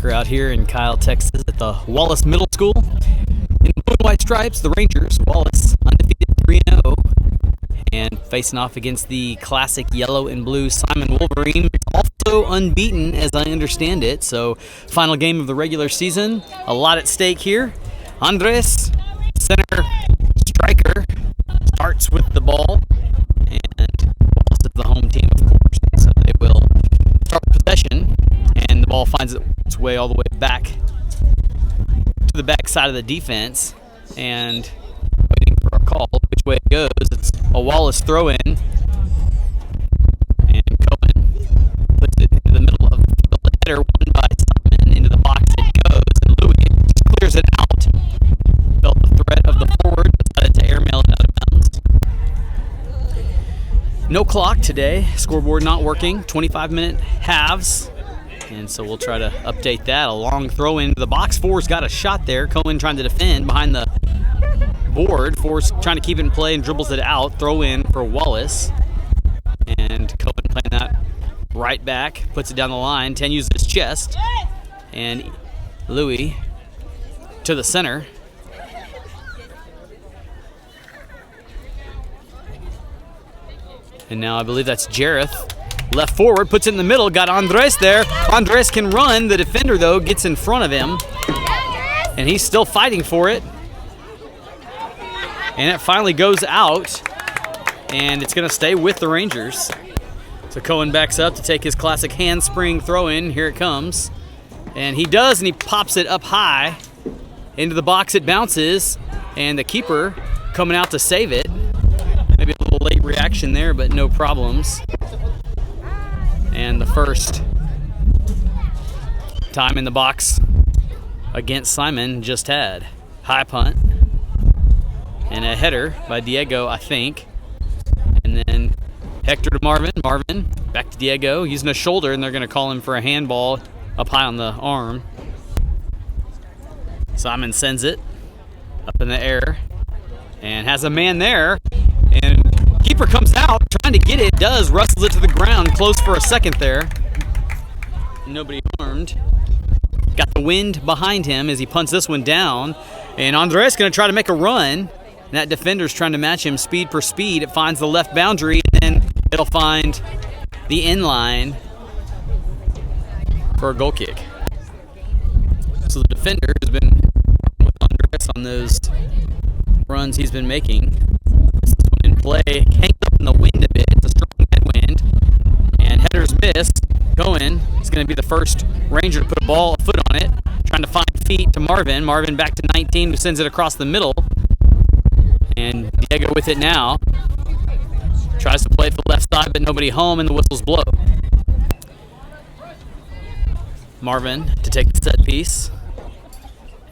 soccer out here in Kyle, Texas at the Wallace Middle School. In blue and white stripes, the Rangers, Wallace, undefeated 3-0. And facing off against the classic yellow and blue Simon Wolverines, also unbeaten as I understand it. So final game of the regular season, a lot at stake here. Andres, center striker, starts with the ball. And Wallace is the home team, of course. So they will start possession. And the ball finds its way all the way back to the back side of the defense. And waiting for a call which way it goes. It's a Wallace throw-in. And Cohen puts it into the middle of the field. The header won by Simon. Into the box it goes. And Louis just clears it out. Felt the threat of the forward. Decided to airmail it out of bounds. No clock today. Scoreboard not working. 25-minute halves. And so we'll try to update that. A long throw into the box. Four's got a shot there. Cohen trying to defend behind the board. Four's trying to keep it in play and dribbles it out. Throw in for Wallace. And Cohen playing that right back. Puts it down the line. 10 uses his chest. And Louis to the center. And now I believe that's Jareth. Left forward, puts it in the middle, got Andres there. Andres can run. The defender, though, gets in front of him. And he's still fighting for it. And it finally goes out. And it's going to stay with the Rangers. So Cohen backs up to take his classic handspring throw-in. Here it comes. And he does, and he pops it up high. Into the box it bounces. And the keeper coming out to save it. Maybe a little late reaction there, but no problems. And the first time in the box against Simon just had. High punt. And a header by Diego, I think. And then Hector to Marvin. Marvin back to Diego using a shoulder, and they're going to call him for a handball up high on the arm. Simon sends it up in the air and has a man there. And keeper comes out trying to get it, does, wrestles it to the ground, close for a second there. Nobody harmed. Got the wind behind him as he punts this one down. And Andres going to try to make a run. And that defender's trying to match him speed per speed. It finds the left boundary, and then it'll find the end line for a goal kick. So the defender has been working with Andres on those runs he's been making. In play, hangs up in the wind a bit. It's a strong headwind, and header's missed. Cohen is going to be the first Ranger to put a foot on it, trying to find feet to Marvin. Marvin back to 19, who sends it across the middle, and Diego with it now. Tries to play it to the left side, but nobody home, and the whistles blow. Marvin to take the set piece.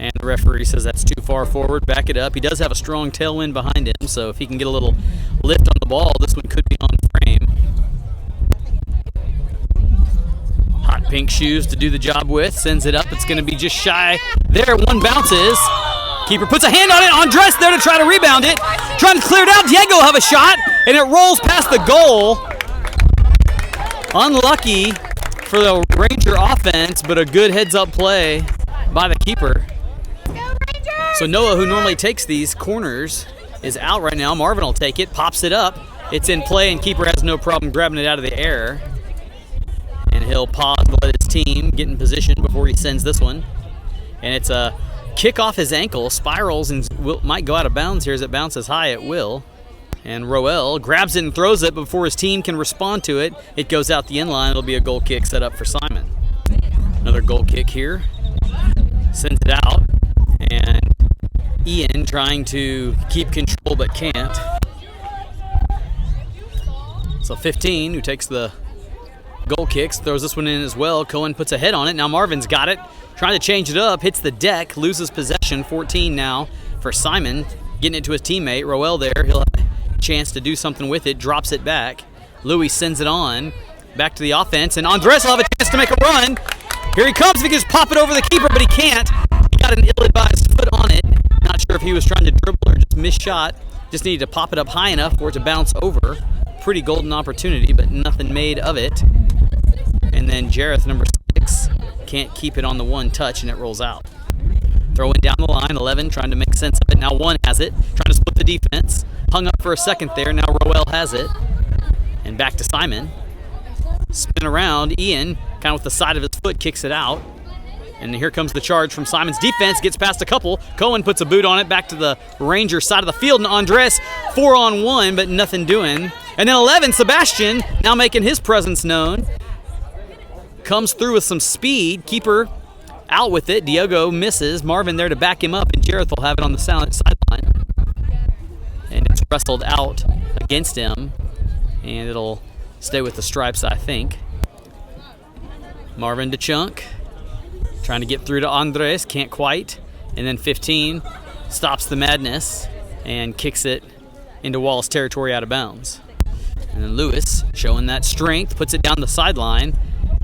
And the referee says that's too far forward. Back it up. He does have a strong tailwind behind him, so if he can get a little lift on the ball, this one could be on frame. Hot pink shoes to do the job with. Sends it up. It's going to be just shy there. One bounces. Keeper puts a hand on it. Andres there to try to rebound it. Trying to clear it out. Diego will have a shot, and it rolls past the goal. Unlucky for the Ranger offense, but a good heads-up play by the keeper. So Noah, who normally takes these corners, is out right now. Marvin will take it, pops it up. It's in play, and keeper has no problem grabbing it out of the air. And he'll pause to let his team get in position before he sends this one. And it's a kick off his ankle, spirals, and might go out of bounds here as it bounces high. It will. And Roel grabs it and throws it, but before his team can respond to it, it goes out the end line. It'll be a goal kick set up for Simon. Another goal kick here. Sends it out. And Ian trying to keep control but can't. So 15, who takes the goal kicks, throws this one in as well. Cohen puts a head on it. Now Marvin's got it. Trying to change it up. Hits the deck. Loses possession. 14 now for Simon. Getting it to his teammate. Roel there. He'll have a chance to do something with it. Drops it back. Louis sends it on. Back to the offense. And Andres will have a chance to make a run. Here he comes. If he can just pop it over the keeper, but he can't. He got an ill-advised foot on it. Not sure if he was trying to dribble or just miss shot. Just needed to pop it up high enough for it to bounce over. Pretty golden opportunity, but nothing made of it. And then Jareth, number 6, can't keep it on the one touch, and it rolls out. Throwing down the line, 11 trying to make sense of it. Now 1 has it, trying to split the defense. Hung up for a second there, now Roel has it. And back to Simon. Spin around, Ian, kind of with the side of his foot, kicks it out. And here comes the charge from Simon's defense, gets past a couple. Cohen puts a boot on it, back to the Ranger side of the field, and Andres 4-on-1, but nothing doing. And then 11, Sebastian, now making his presence known. Comes through with some speed. Keeper out with it. Diogo misses. Marvin there to back him up, and Jareth will have it on the sideline. And it's wrestled out against him, and it'll stay with the stripes, I think. Marvin to Chunk. Trying to get through to Andres, can't quite. And then 15 stops the madness and kicks it into Wallace territory out of bounds. And then Lewis, showing that strength, puts it down the sideline.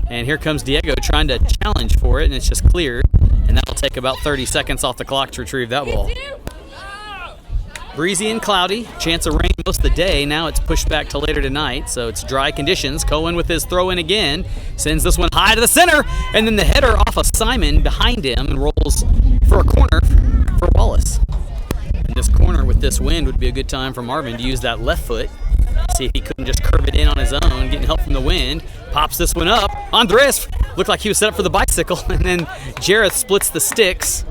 And here comes Diego trying to challenge for it, and it's just cleared. And that'll take about 30 seconds off the clock to retrieve that ball. Breezy and cloudy, chance of rain most of the day. Now it's pushed back to later tonight, so it's dry conditions. Cohen with his throw in again, sends this one high to the center, and then the header off of Simon behind him and rolls for a corner for Wallace. And this corner with this wind would be a good time for Marvin to use that left foot. See if he couldn't just curve it in on his own, getting help from the wind. Pops this one up. Andres looked like he was set up for the bicycle, and then Jareth splits the sticks.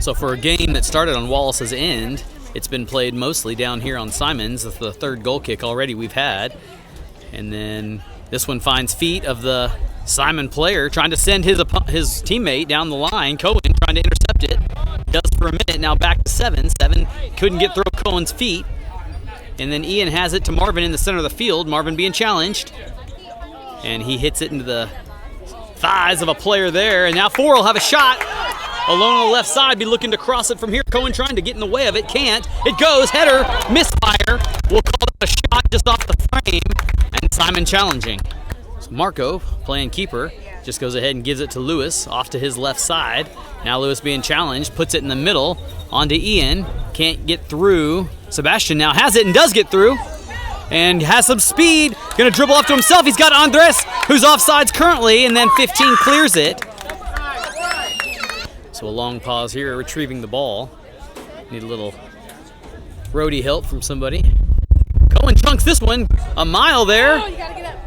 So for a game that started on Wallace's end, it's been played mostly down here on Simon's. That's the third goal kick already we've had. And then this one finds feet of the Simon player trying to send his teammate down the line. Cohen trying to intercept it. Does for a minute, now back to 7. 7 couldn't get through Cohen's feet. And then Ian has it to Marvin in the center of the field. Marvin being challenged. And he hits it into the thighs of a player there. And now 4 will have a shot. Alone on the left side, be looking to cross it from here. Cohen trying to get in the way of it, can't. It goes, header, misfire. We'll call it a shot just off the frame, and Simon challenging. So Marco, playing keeper, just goes ahead and gives it to Lewis, off to his left side. Now Lewis being challenged, puts it in the middle, onto Ian. Can't get through. Sebastian now has it and does get through, and has some speed. Gonna dribble off to himself. He's got Andres, who's offsides currently, and then 15 clears it. So a long pause here, retrieving the ball. Need a little roadie help from somebody. Cohen chunks this one a mile there. Oh, you gotta get up.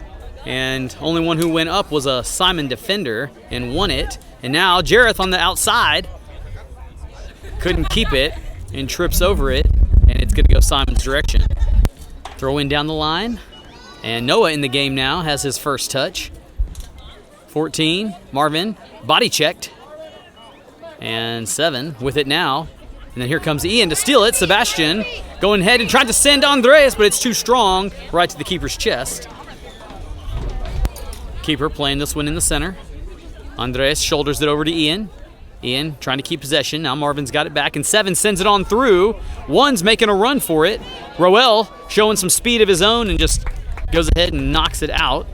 And only one who went up was a Simon defender and won it. And now Jareth on the outside. Couldn't keep it and trips over it. And it's going to go Simon's direction. Throw in down the line. And Noah in the game now has his first touch. 14, Marvin, body checked. And 7 with it now. And then here comes Ian to steal it. Sebastian going ahead and tried to send Andres, but it's too strong, right to the keeper's chest. Keeper playing this one in the center. Andres shoulders it over to Ian. Ian trying to keep possession. Now Marvin's got it back, and 7 sends it on through. 1's making a run for it. Roel showing some speed of his own and just goes ahead and knocks it out.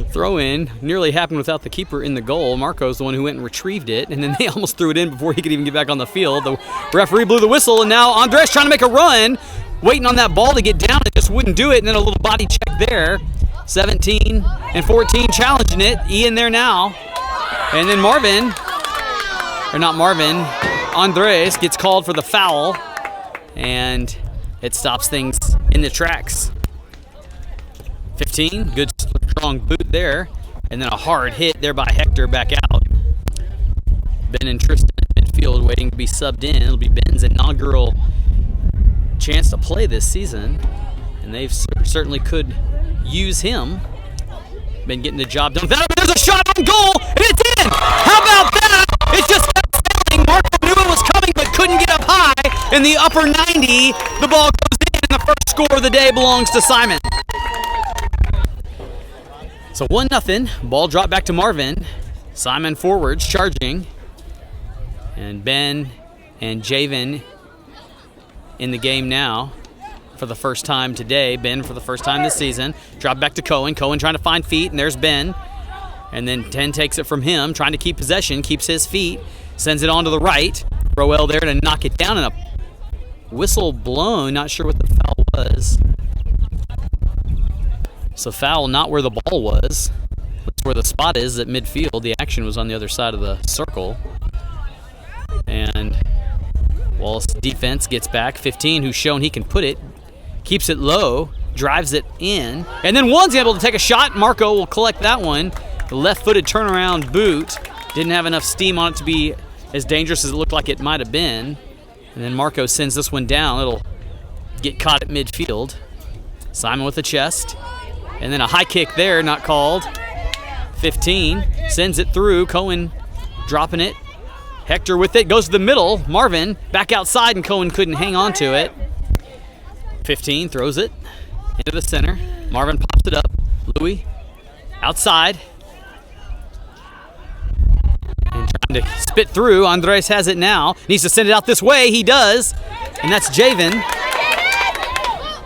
Throw in nearly happened without the keeper in the goal. Marco's the one who went and retrieved it, and then they almost threw it in before he could even get back on the field. The referee blew the whistle, and now Andres trying to make a run, waiting on that ball to get down. It just wouldn't do it, and then a little body check there. 17 and 14 challenging it. Ian there now. And then Andres gets called for the foul, and it stops things in the tracks. 15, good strong boot there, and then a hard hit there by Hector back out. Ben and Tristan in midfield waiting to be subbed in. It'll be Ben's inaugural chance to play this season, and they certainly could use him. Been getting the job done. There's a shot on goal, and it's in! How about that? It just kept failing. Marco knew it was coming, but couldn't get up high. In the upper 90, the ball goes in, and the first score of the day belongs to Simon. So 1-0, ball dropped back to Marvin. Simon forwards, charging. And Ben and Javen in the game now for the first time today. Ben for the first time this season. Dropped back to Cohen. Cohen trying to find feet, and there's Ben. And then 10 takes it from him, trying to keep possession, keeps his feet, sends it on to the right. Roel there to knock it down, and a whistle blown. Not sure what the foul was. So foul not where the ball was. Let's where the spot is at midfield. The action was on the other side of the circle. And Wallace defense gets back. 15, who's shown he can put it, keeps it low, drives it in, and then one's able to take a shot. Marco will collect that one. The left-footed turnaround boot didn't have enough steam on it to be as dangerous as it looked like it might have been. And then Marco sends this one down. It'll get caught at midfield. Simon with the chest. And then a high kick there, not called. 15 sends it through. Cohen dropping it. Hector with it, goes to the middle. Marvin back outside, and Cohen couldn't hang on to it. 15 throws it into the center. Marvin pops it up. Louis outside. And trying to spit through. Andres has it now. Needs to send it out this way. He does. And that's Javen.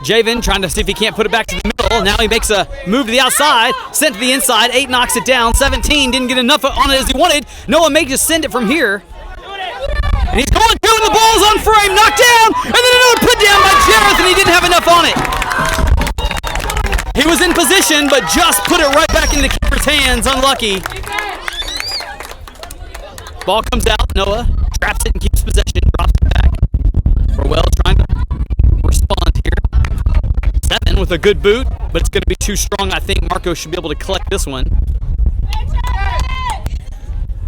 Javen trying to see if he can't put it back to the middle. Now he makes a move to the outside. Sent to the inside. 8 knocks it down. 17 didn't get enough on it as he wanted. Noah may just send it from here. And he's going to, and the ball's on frame. Knocked down. And then another put down by Jareth, and he didn't have enough on it. He was in position, but just put it right back into the keeper's hands. Unlucky. Ball comes out. Noah traps it and keeps possession. Drops it back. Burwell trying to respond here. 7 with a good boot, but it's going to be too strong. I think Marco should be able to collect this one.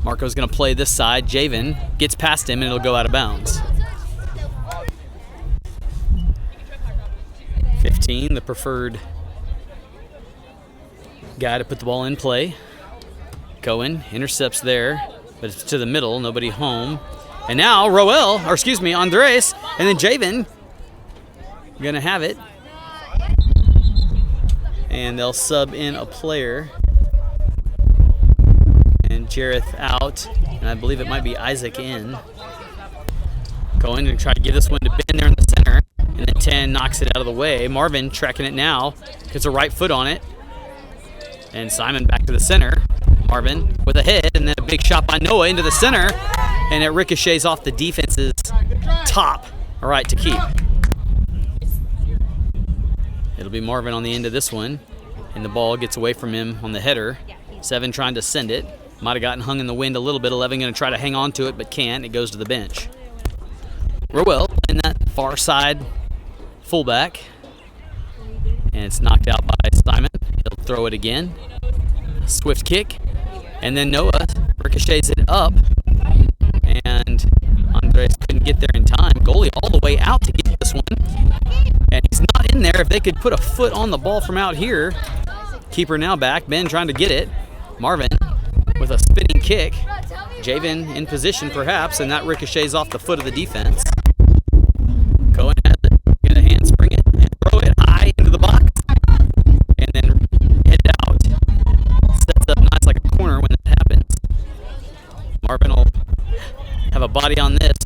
Marco's going to play this side. Javen gets past him, and it'll go out of bounds. 15, the preferred guy to put the ball in play. Cohen intercepts there, but it's to the middle. Nobody home. And now Andres, and then Javen going to have it. And they'll sub in a player. And Jareth out, and I believe it might be Isaac in. Going to try to give this one to Ben there in the center, and then 10 knocks it out of the way. Marvin tracking it now, gets a right foot on it. And Simon back to the center. Marvin with a head, and then a big shot by Noah into the center, and it ricochets off the defense's top. All right, to keep. It'll be Marvin on the end of this one, and the ball gets away from him on the header. 7 trying to send it. Might have gotten hung in the wind a little bit. 11 going to try to hang on to it, but can't. It goes to the bench. Rowell in that far side fullback. And it's knocked out by Simon. He'll throw it again. Swift kick. And then Noah ricochets it up. And Andres couldn't get there in time. Goalie all the way out to get this one. And he's not in there. If they could put a foot on the ball from out here. Keeper now back. Ben trying to get it. Marvin with a spinning kick. Javen in position perhaps, and that ricochets off the foot of the defense. Cohen has it. Going to handspring it and throw it high into the box. And then head out. Sets up nice like a corner when that happens. Marvin will have a body on this,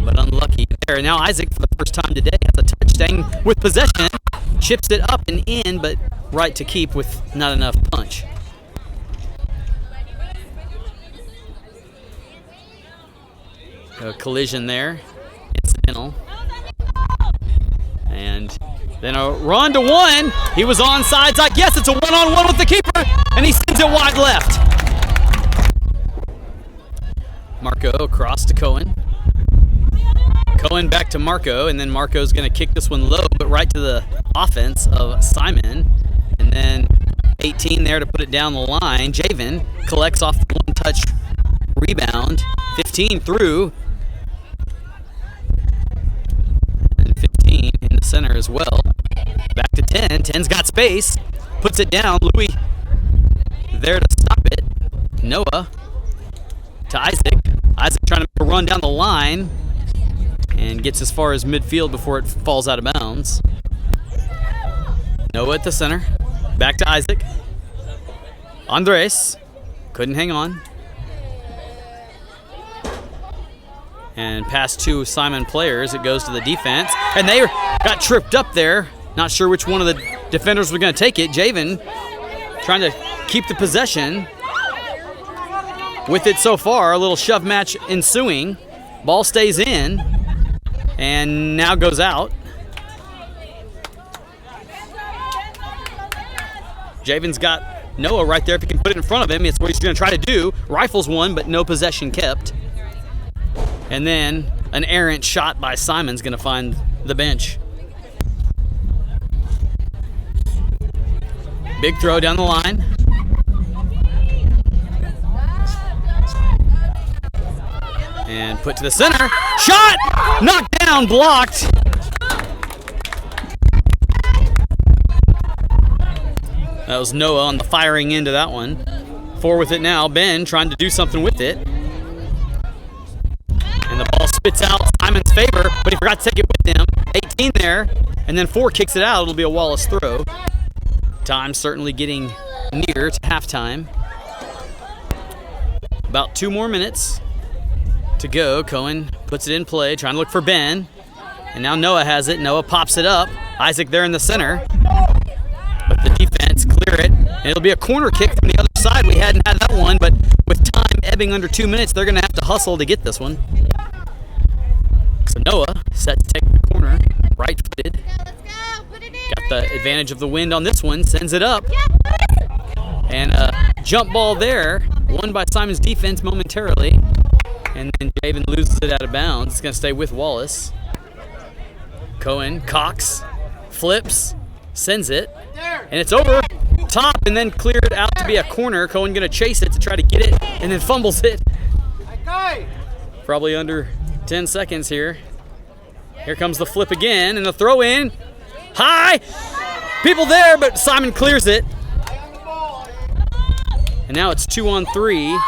but unlucky there. Now Isaac, for the first time today, has a touch, staying with possession. Chips it up and in, but right to keep with not enough punch. A collision there, incidental. And then a run to one. He was onside. I guess it's a one-on-one with the keeper, and he sends it wide left. Marco across to Cohen. Cohen back to Marco, and then Marco's going to kick this one low, but right to the offense of Simon. And then 18 there to put it down the line. Javen collects off the one-touch rebound. 15 through. And 15 in the center as well. Back to 10. 10's got space. Puts it down. Louis there to stop it. Noah to Isaac. Isaac trying to make a run down the line. And gets as far as midfield before it falls out of bounds. Noah at the center. Back to Isaac. Andres couldn't hang on. And past 2 Simon players, it goes to the defense. And they got tripped up there. Not sure which one of the defenders was going to take it. Javen trying to keep the possession. With it so far, a little shove match ensuing. Ball stays in. And now goes out. Javen's got Noah right there, if he can put it in front of him, it's what he's going to try to do. Rifles one, but no possession kept. And then an errant shot by Simon's going to find the bench. Big throw down the line. And put to the center. Shot! Knocked down, blocked. That was Noah on the firing end of that one. 4 with it now. Ben trying to do something with it. And the ball spits out Simon's favor, but he forgot to take it with him. 18 there. And then 4 kicks it out. It'll be a Wallace throw. Time certainly getting near to halftime. About 2 more minutes to go. Cohen puts it in play, trying to look for Ben. And now Noah has it. Noah pops it up. Isaac there in the center. But the defense clear it. And it'll be a corner kick from the other side. We hadn't had that one, but with time ebbing under 2 minutes, they're going to have to hustle to get this one. So Noah set to take the corner, right-footed. Got the advantage of the wind on this one, sends it up. And a jump ball there, won by Simon's defense momentarily. And then Javen loses it out of bounds. It's going to stay with Wallace. Cohen cocks, flips, sends it, and it's over top and then cleared out to be a corner. Cohen going to chase it to try to get it and then fumbles it. Probably under 10 seconds here. Here comes the flip again and the throw in. High! People there, but Simon clears it. And now it's 2-on-3.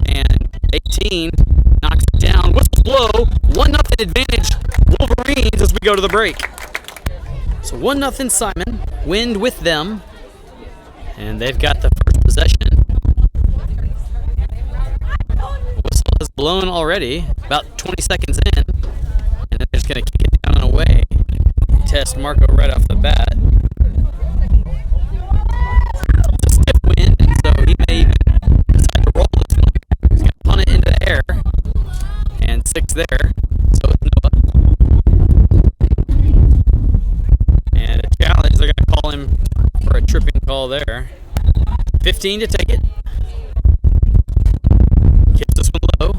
And 18 knocks it down. Whistle blow. 1-0 advantage Wolverines as we go to the break. So 1-0 Simon. Wind with them. And they've got the first possession. Whistle has blown already. About 20 seconds in. And they're just going to kick it down and away. Test Marco right off the bat. It's a stiff wind, and so he may even decide to roll this one. He's going to punt it into the air. And 6 there. So it's Noah. And a challenge. They're going to call him for a tripping call there. 15 to take it. Gets this one low.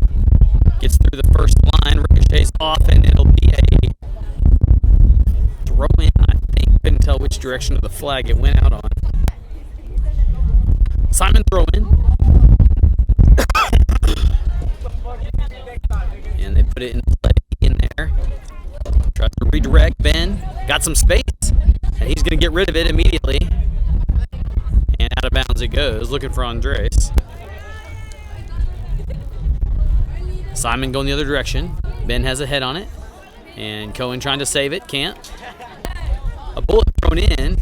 Gets through the first line. Ricochets off, and it'll be a throw in, I think. Couldn't tell which direction of the flag it went out on. Simon throw in. And they put it in play in there. Tries to redirect. Ben got some space, and he's going to get rid of it immediately. And out of bounds it goes, looking for Andres. Simon going the other direction. Ben has a head on it. And Cohen trying to save it. Can't. A bullet thrown in.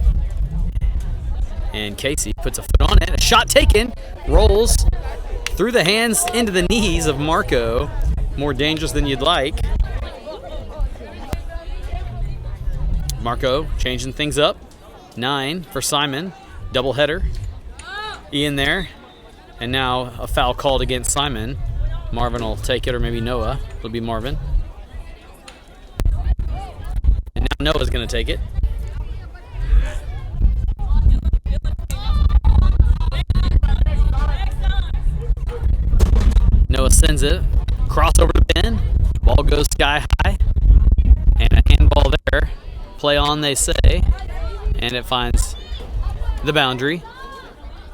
And Casey puts a foot on it. A shot taken. Rolls through the hands into the knees of Marco. More dangerous than you'd like. Marco changing things up. 9 for Simon. Doubleheader. Ian there. And now a foul called against Simon. Marvin will take it, or maybe Noah. It'll be Marvin. And now Noah's going to take it. Noah sends it. Crossover to Ben. Ball goes sky high. And a handball there. Play on, they say. And it finds the boundary.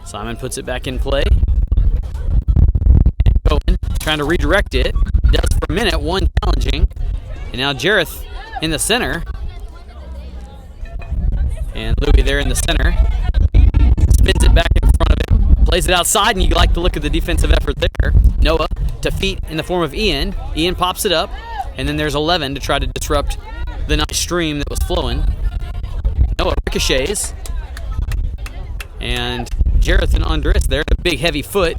Simon puts it back in play. And Cohen trying to redirect it. Does for a minute. One challenging. And now Jareth in the center. And Louis there in the center. Spins it back in front of him. Plays it outside, and you like the look of the defensive effort there. Noah to feet in the form of Ian. Ian pops it up. And then there's 11 to try to disrupt the nice stream that was flowing. Noah ricochets. And Jareth and Andres there. The big heavy foot.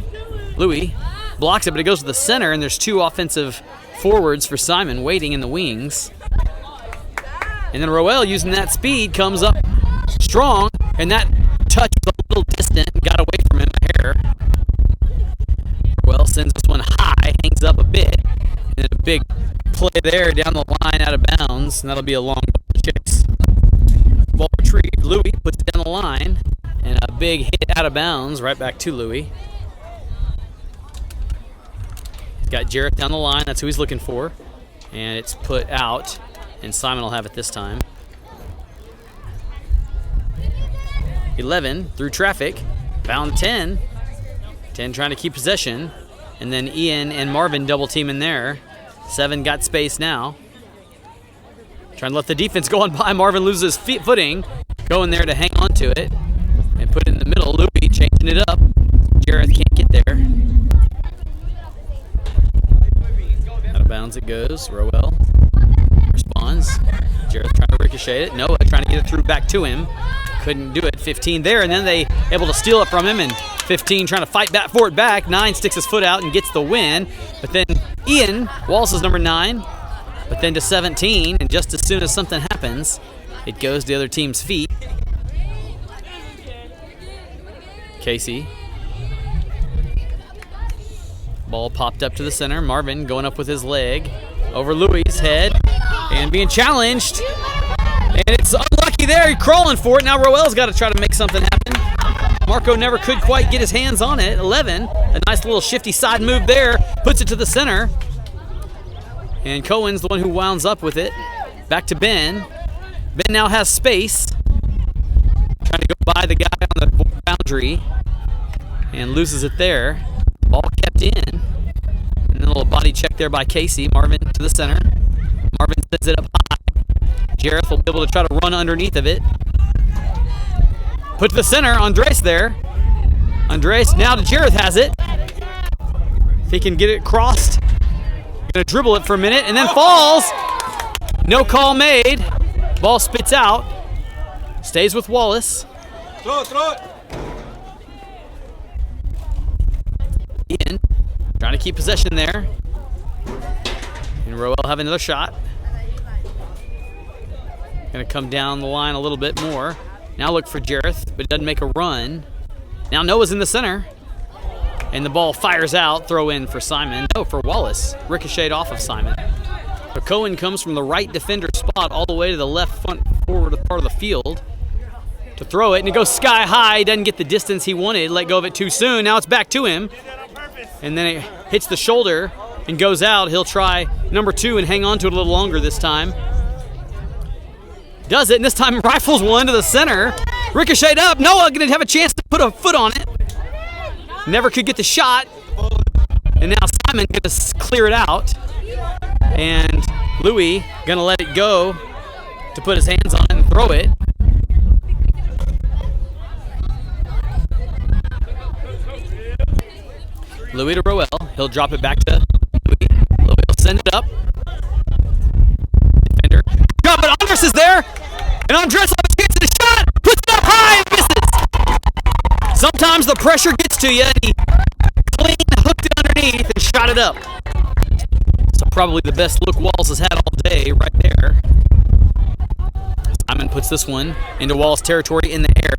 Louis blocks it, but it goes to the center, and there's 2 offensive forwards for Simon waiting in the wings. And then Roel, using that speed, comes up strong, and that touch was a little distant and got away from him a hair. Roel sends this one high, hangs up a bit, and then a big play there down the line out of bounds, and that'll be a long ball chase. Ball retrieved. Louis puts it down the line, And a big hit out of bounds, right back to Louis. He's got Jareth down the line. That's who he's looking for. And it's put out, and Simon will have it this time. 11 through traffic. Found 10. 10 trying to keep possession. And then Ian and Marvin double team in there. 7 got space now. Trying to let the defense go on by. Marvin loses footing. Going there to hang on to it. And put it in the middle. Louis changing it up. Jareth can't get there. Out of bounds it goes. Rowell responds. Jareth trying to ricochet it. Noah trying to get it through back to him. Couldn't do it. 15 there, and then they able to steal it from him, and 15 trying to fight back for it back. 9 sticks his foot out and gets the win. But then Ian, Wallace's number 9, but then to 17, and just as soon as something happens, it goes to the other team's feet. Casey. Ball popped up to the center. Marvin going up with his leg over Louis' head and being challenged. And it's unlucky there. He's crawling for it. Now Rowell's got to try to make something happen. Marco never could quite get his hands on it. 11. A nice little shifty side move there. Puts it to the center. And Cohen's the one who wounds up with it. Back to Ben. Ben now has space. Trying to go by the guy on the boundary. And loses it there. Ball kept in. And a little body check there by Casey. Marvin to the center. Marvin sends it up high. Jareth will be able to try to run underneath of it. Put to the center. Andres there. Andres now to Jareth has it. If he can get it crossed. Gonna dribble it for a minute and then falls. No call made. Ball spits out. Stays with Wallace. Throw it. Ian trying to keep possession there. And Rowell have another shot. Going to come down the line a little bit more. Now look for Jareth, but doesn't make a run. Now Noah's in the center. And the ball fires out. Throw in for Simon. No, for Wallace. Ricocheted off of Simon. But Cohen comes from the right defender spot all the way to the left front forward part of the field to throw it. And it goes sky high. Doesn't get the distance he wanted. Let go of it too soon. Now it's back to him. And then it hits the shoulder and goes out. He'll try number 2 and hang on to it a little longer this time. Does it, and this time rifles one to the center. Ricocheted up. Noah going to have a chance to put a foot on it. Never could get the shot. And now Simon going to clear it out. And Louis going to let it go to put his hands on it and throw it. Louis to Rowell. He'll drop it back to Louis. Louis will send it up. Defender. God, but Andres is there. And Andres has a chance at a shot. Puts it up high and misses. Sometimes the pressure gets to you and he clean hooked it underneath and shot it up. So probably the best look Wallace has had all day right there. Simon puts this one into Wallace territory in the air.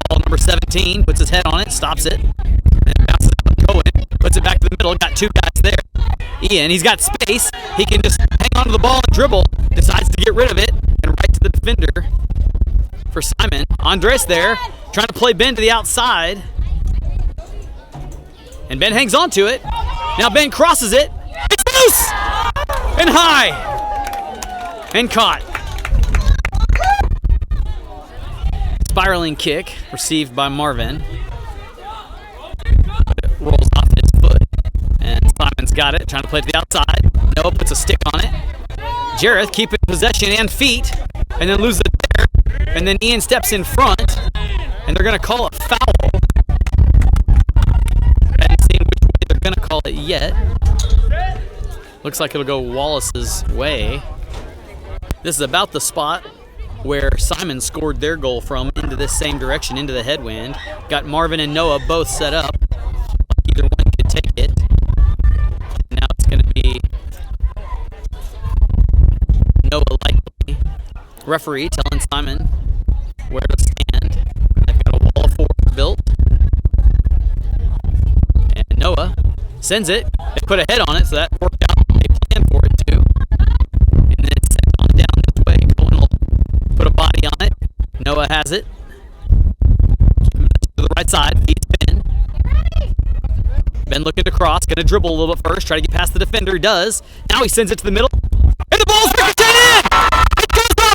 Tall number 17 puts his head on it, stops it. And bounces it up to Cohen. Puts it back to the middle. Got 2 guys there. Ian, he's got space. He can just hang on to the ball and dribble. Decides to get rid of it and right to the defender for Simon. Andres there, trying to play Ben to the outside. And Ben hangs on to it. Now Ben crosses it. It's loose! And high. And caught. Spiraling kick received by Marvin. It rolls off his foot. And Simon's got it, trying to play to the outside. Noah puts a stick on it. Jareth keeping possession and feet. And then loses it there. And then Ian steps in front. And they're going to call it foul. I haven't seen which way they're going to call it yet. Looks like it'll go Wallace's way. This is about the spot where Simon scored their goal from, into this same direction, into the headwind. Got Marvin and Noah both set up. Either one could take it. Now it's going to be Noah likely. Referee telling Simon where to stand. They've got a wall of 4 built. And Noah sends it. They put a head on it, so that worked out. They planned for it too. And then it's sent on down this way. Cohen will put a body on it. Noah has it. Keeping Right side, feeds Ben. Ben looking to cross, gonna dribble a little bit first, try to get past the defender, does. Now he sends it to the middle, and the ball's ricocheted in! It goes up!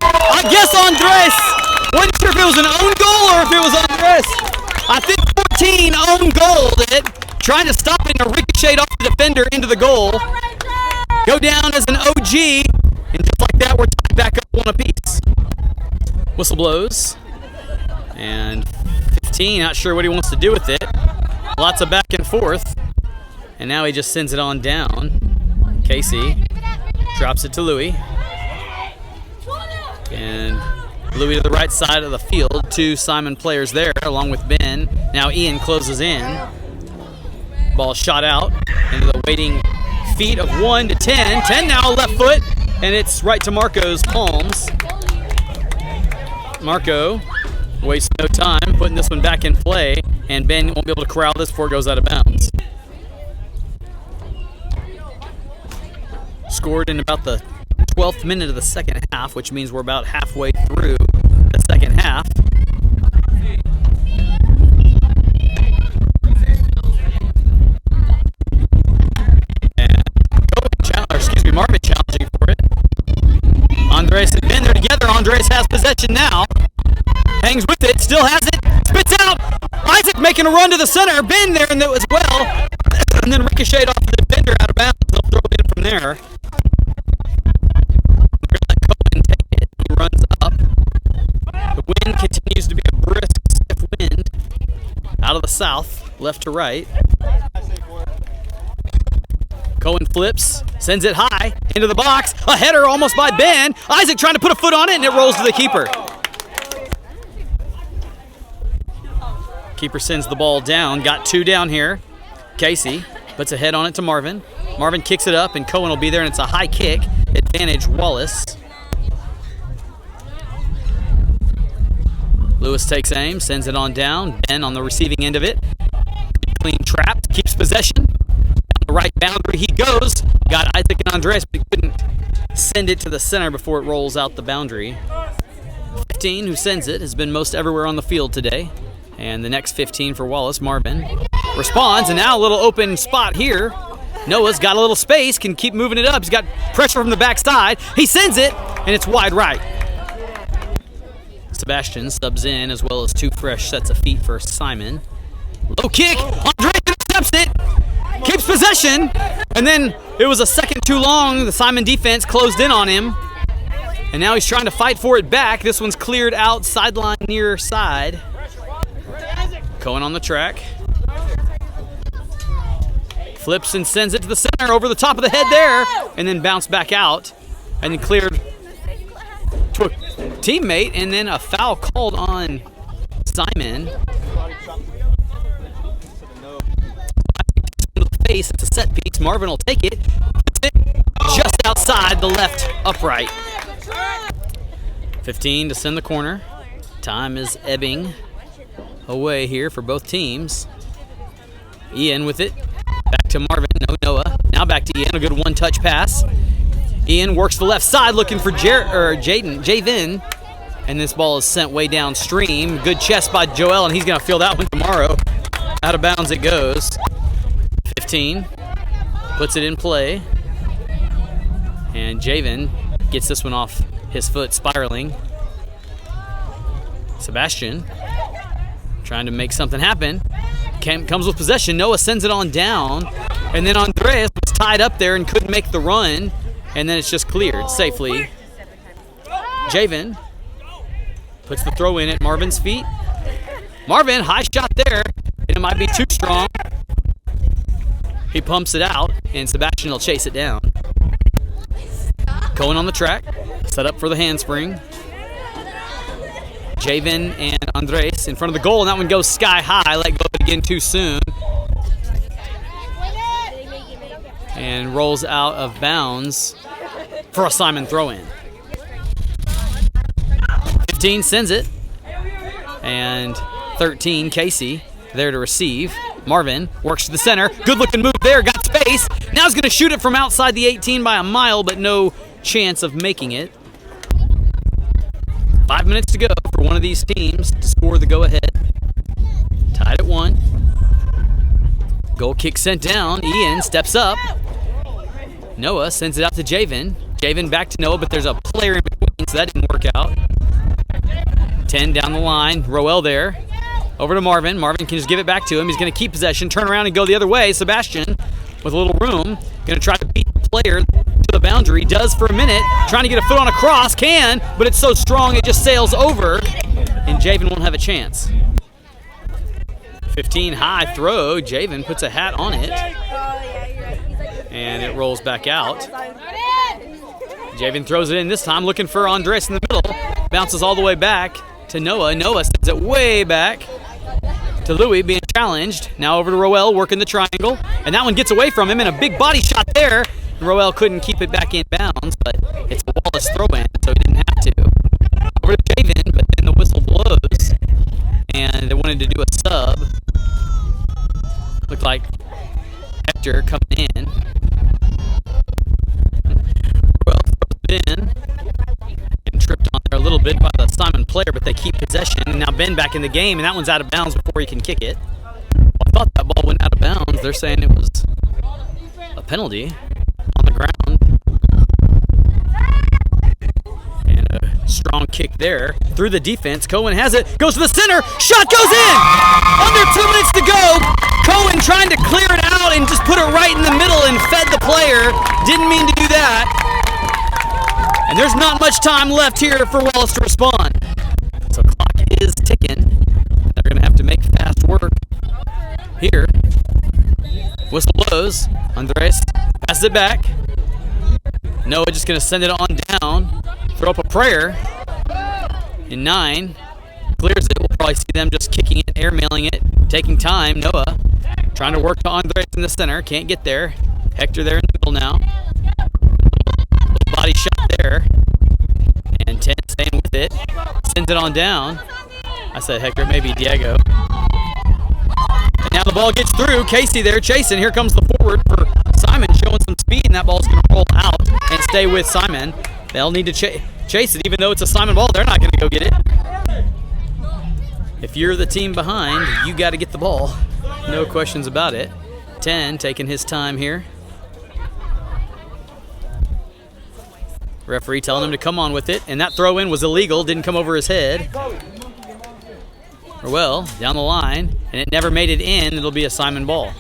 I guess Andres, wasn't sure if it was an own goal or if it was Andres. I think 14 own goaled it, trying to stop it and ricochet off the defender into the goal. Go down as an OG, and just like that, we're tied back up one apiece. Whistle blows, and 15, not sure what he wants to do with it. Lots of back and forth, and now he just sends it on down. Casey drops it to Louis, and Louis to the right side of the field. 2 Simon players there, along with Ben. Now Ian closes in. Ball shot out into the waiting feet of 1 to 10. 10 now, left foot, and it's right to Marco's palms. Marco wastes no time putting this one back in play, and Ben won't be able to corral this before it goes out of bounds. Scored in about the 12th minute of the second half, which means we're about halfway through the second half. And Marvin challenging for it. Andres and Ben, they're together. Andres has possession now. Hangs with it, still has it, spits out. Isaac making a run to the center. Ben there and as well. And then ricocheted off the defender out of bounds. They'll throw it in from there. Let Cohen take it. He runs up. The wind continues to be a brisk, stiff wind out of the south, left to right. Cohen flips, sends it high into the box. A header almost by Ben. Isaac trying to put a foot on it, and it rolls to the keeper. Keeper sends the ball down. Got 2 down here. Casey puts a head on it to Marvin. Marvin kicks it up, and Cohen will be there, and it's a high kick. Advantage Wallace. Lewis takes aim, sends it on down. Ben on the receiving end of it. Clean trap, keeps possession. Down the right boundary he goes. Got Isaac and Andres, but he couldn't send it to the center before it rolls out the boundary. 15, who sends it, has been most everywhere on the field today. And the next 15 for Wallace, Marvin responds, and now a little open spot here. Noah's got a little space, can keep moving it up. He's got pressure from the backside. He sends it, and it's wide right. Sebastian subs in, as well as 2 fresh sets of feet for Simon. Low kick, Andre intercepts it, keeps possession, and then it was a second too long. The Simon defense closed in on him, and now he's trying to fight for it back. This one's cleared out, sideline near side. Cohen on the track. Flips and sends it to the center, over the top of the head there, and then bounced back out, and then cleared to a teammate, and then a foul called on Simon. Face, it's a set piece. Marvin will take it. Just outside the left upright. 15 to send the corner. Time is ebbing away here for both teams. Ian with it. Back to Marvin. No, Noah. Now back to Ian. A good one-touch pass. Ian works the left side looking for Javin. And this ball is sent way downstream. Good chest by Joel, and he's going to feel that one tomorrow. Out of bounds it goes. 15. Puts it in play. And Javin gets this one off his foot, spiraling. Sebastian trying to make something happen. Comes with possession. Noah sends it on down. And then Andreas was tied up there and couldn't make the run. And then it's just cleared safely. Javin puts the throw in at Marvin's feet. Marvin, high shot there. And it might be too strong. He pumps it out, and Sebastian will chase it down. Cohen on the track. Set up for the handspring. Javin and Andres in front of the goal, and that one goes sky high. Let go of it again too soon. And rolls out of bounds for a Simon throw-in. 15 sends it. And 13, Casey, there to receive. Marvin works to the center. Good-looking move there. Got space. Now he's going to shoot it from outside the 18 by a mile, but no chance of making it. 5 minutes to go for one of these teams to score the go-ahead. kick sent down. Ian steps up. Noah sends it out to Javen. Javen back to Noah, but there's a player in between, so that didn't work out. 10 down the line. Roel there. Over to Marvin. Marvin can just give it back to him. He's going to keep possession, turn around and go the other way. Sebastian with a little room. Going to try to beat the player to the boundary. Does for a minute. Trying to get a foot on a cross. Can, but it's so strong it just sails over. And Javen won't have a chance. 15 high throw. Javen puts a hat on it. And it rolls back out. Javen throws it in this time, looking for Andres in the middle. Bounces all the way back to Noah. Noah sends it way back to Louis, being challenged. Now over to Roel, working the triangle. And that one gets away from him, and a big body shot there. Roel couldn't keep it back in bounds, but it's a Wallace throw-in, so he didn't have to. Over to Javen, but then the whistle blows, and they wanted to do a sub. Looked like Hector coming in. Roel throws it in. Getting tripped on there a little bit by the Simon player, but they keep possession. And now Ben back in the game, and that one's out of bounds before he can kick it. Well, I thought that ball went out of bounds. They're saying it was a penalty on the ground. And a strong kick there through the defense. Cohen has it, goes to the center, shot goes in! Under 2 minutes to go. Cohen trying to clear it out and just put it right in the middle and fed the player. Didn't mean to do that. And there's not much time left here for Wallace to respond. So clock is ticking. They're going to have to make fast work here. Whistle blows. Andres passes it back. Noah just going to send it on down. Throw up a prayer. In 9. Clears it. We'll probably see them just kicking it, airmailing it, taking time. Noah trying to work to Andres in the center. Can't get there. Hector there in the middle now. Little body shot there. And 10 staying with it. Sends it on down. I said Hector, maybe Diego. And now the ball gets through. Casey there chasing. Here comes the forward for Simon, showing some speed, and that ball's going to roll out and stay with Simon. They'll need to chase it, even though it's a Simon ball. They're not going to go get it. If you're the team behind, you got to get the ball. No questions about it. 10 taking his time here. Referee telling him to come on with it, and that throw-in was illegal. Didn't come over his head. Or well, down the line, and it never made it in. It'll be a Simon ball.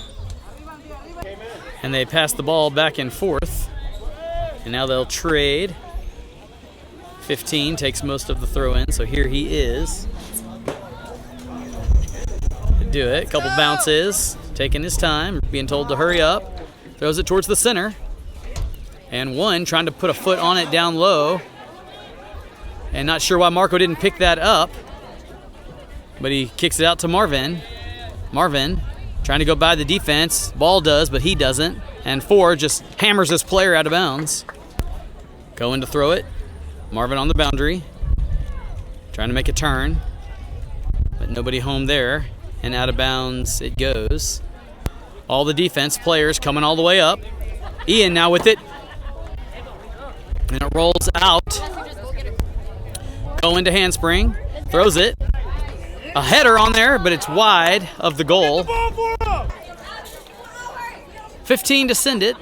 And they pass the ball back and forth. And now they'll trade. 15 takes most of the throw-in, so here he is. Do it. A couple bounces. Taking his time. Being told to hurry up. Throws it towards the center. And one trying to put a foot on it down low. And not sure why Marco didn't pick that up. But he kicks it out to Marvin. Marvin trying to go by the defense. Ball does, but he doesn't. And 4 just hammers this player out of bounds. Going to throw it. Marvin on the boundary. Trying to make a turn. But nobody home there. And out of bounds it goes. All the defense players coming all the way up. Ian now with it. And it rolls out. Going to handspring. Throws it. A header on there, but it's wide of the goal. 15 to send it.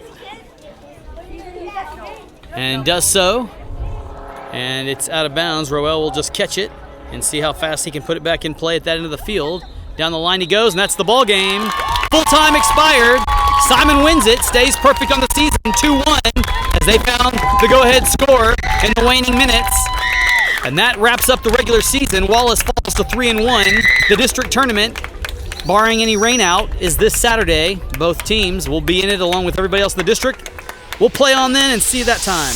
And does so. And it's out of bounds. Roel will just catch it and see how fast he can put it back in play at that end of the field. Down the line he goes, and that's the ball game. Full time expired. Simon wins it, stays perfect on the season, 2-1, as they found the go-ahead score in the waning minutes. And that wraps up the regular season. Wallace falls to 3-1. The district tournament, barring any rain out, is this Saturday. Both teams will be in it along with everybody else in the district. We'll play on then and see you that time.